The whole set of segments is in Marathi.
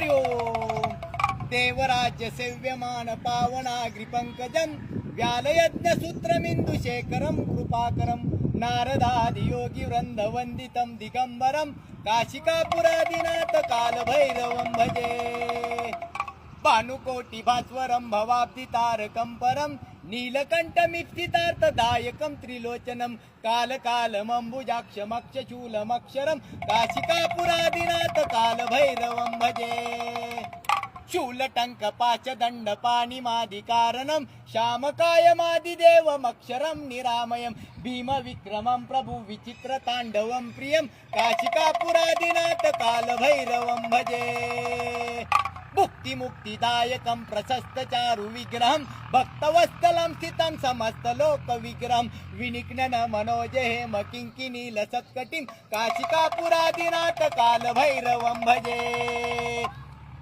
हरि ओम. देवराज्य सेव्यमान पावनाग्रि पंकजं व्यालयज्ञ सूत्रमिन्दुशेखरं कृपाकरं नारदादि योगी वृंद वंदितं दिगंबरं काशिकापुरादिनाथ कालभैरवं भजे. भानुकोटि भास्वरं भवाब्धि तारकं परं नीलकण्ठमिप्सितार्थदायकं त्रिलोचनं कालकालमम्बुजाक्षमक्षशूलमक्षरं काशिकापुरादिनाथ कालभैरवं भजे. शूलटङ्कपाचदण्डपाणिमादिकारणं श्यामकायमादिदेवमक्षरं निरामयं भीमविक्रमं प्रभुविचित्रताण्डवं प्रियं काशिकापुरादिनाथ कालभैरवं भजे. मुक्तिमुक्तिदायकं प्रशस्तचारु विग्रहं भक्तवत्सलं स्थितं समस्तलोकविग्रहं विनिघ्नन मनोजहेम किङ्किणीलसत्कटिं काशिकापुरादिनाथ कालभैरवं भजे.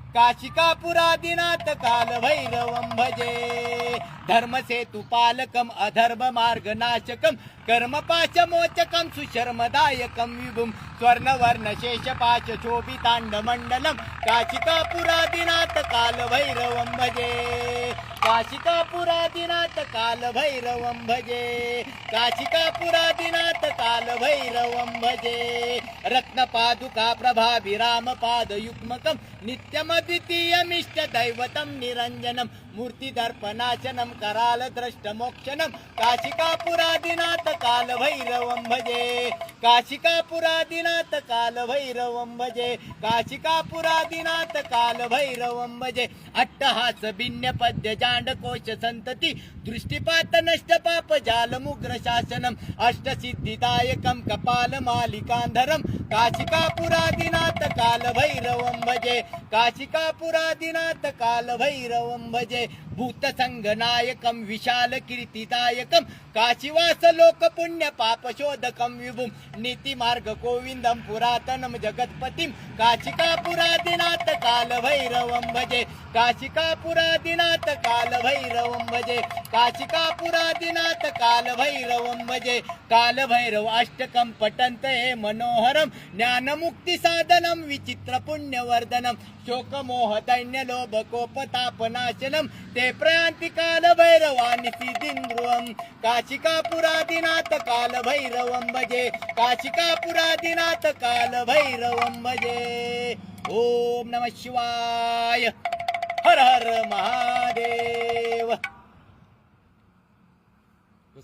काशिकापुरादिनाथ कालभैरवं भजे. धर्मसेतुपालकम् अधर्ममार्गनाशकं कर्मपाशमोचकं सुशर्मदायकं विभुं स्वर्णवर्णशेषपाशशोभिताण्डमण्डलं काशिकापुरादिनाथ कालभैरवं भजे. काशिकापुरादिनाथ कालभैरवं भजे. काशिकापुरादिनाथ कालभैरवं भजे. रत्नपादुका प्रभाभिरामपादयुग्मकं नित्यमद्वितीयमिष्टदैवतं निरञ्जनं मूर्तिदर्पणाशनं करालद्रष्टमोक्षणं काशिकापुरादिनाथ कालभैरवं भजे. काशिकापुरादिनाथ कालभैरवं भजे. काशिकापुरादिनाथ कालभैरवं भजे. अट्टहास भिन्न पद्य जांडकोश संतति दृष्टिपात नष्ट पाप जालमुग्र शासनम अष्टसिद्धिदायकं कपालमालिकांधरं काशिकापुरादिनाथ कालभैरवं भजे. काशिकापुरादिनाथ कालभैरवं भजे. भूतसंगनायकं विशालकीर्तिदायकं काशीवासलोकपुण्य पापशोधकं विभुं नीतिमार्ग गोविन्दं पुरातनं जगत्पतिं काशिकापुरादिनाथ कालभैरवं भजे. काशिकापुरादिनाथ कालभैरवं भजे. काशिकापुरादिनाथ कालभैरवं भजे. कालभैरव अष्टकं पठन्त हे मनोहरं ज्ञानमुक्तिसाधनं विचित्रपुण्यवर्धनं शोकमोहदैन्यलोभकोपतापनाशनं ते प्रयान्ति कालभैरवाणि सिद्धिन्द्रुवं काशिकापुरादिनाथ कालभैरवं भजे. काशिकापुरादिनाथ कालभैरवं भजे. ओम नमः शिवाय. हर हर महादेव.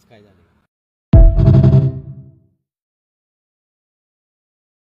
काय झालं?